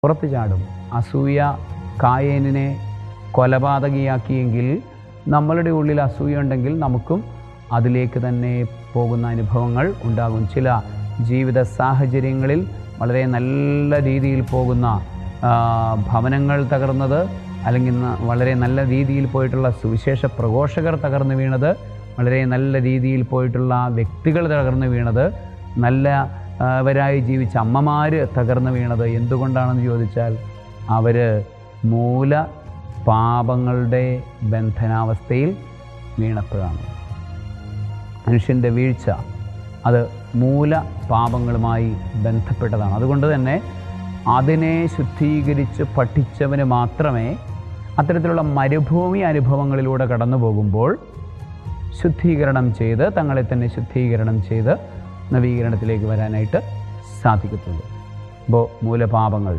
പുറത്തു ചാടും. അസൂയ കായേനിനെ കൊലപാതകിയാക്കിയെങ്കിൽ നമ്മളുടെ ഉള്ളിൽ അസൂയ ഉണ്ടെങ്കിൽ നമുക്കും അതിലേക്ക് തന്നെ പോകുന്ന അനുഭവങ്ങൾ ഉണ്ടാകും. ചില ജീവിത സാഹചര്യങ്ങളിൽ വളരെ നല്ല രീതിയിൽ പോകുന്ന ഭവനങ്ങൾ തകർന്നത്, അല്ലെങ്കിൽ വളരെ നല്ല രീതിയിൽ പോയിട്ടുള്ള സുവിശേഷ പ്രഘോഷകർ തകർന്നു വീണത്, വളരെ നല്ല രീതിയിൽ പോയിട്ടുള്ള വ്യക്തികൾ തകർന്നു വീണത്, നല്ലവരായി ജീവിച്ച അമ്മമാർ തകർന്നു വീണത് എന്തുകൊണ്ടാണെന്ന് ചോദിച്ചാൽ അവർ മൂല പാപങ്ങളുടെ ബന്ധനാവസ്ഥയിൽ വീണപ്പോഴാണ്. മനുഷ്യൻ്റെ വീഴ്ച അത് മൂല പാപങ്ങളുമായി ബന്ധപ്പെട്ടതാണ്. അതുകൊണ്ട് തന്നെ അതിനെ ശുദ്ധീകരിച്ച് പഠിച്ചവന് മാത്രമേ അത്തരത്തിലുള്ള മരുഭൂമി അനുഭവങ്ങളിലൂടെ കടന്നു പോകുമ്പോൾ ശുദ്ധീകരണം ചെയ്ത് തങ്ങളെ തന്നെ ശുദ്ധീകരണം ചെയ്ത് നവീകരണത്തിലേക്ക് വരാനായിട്ട് സാധിക്കത്തുള്ളൂ. അപ്പോൾ മൂലപാപങ്ങൾ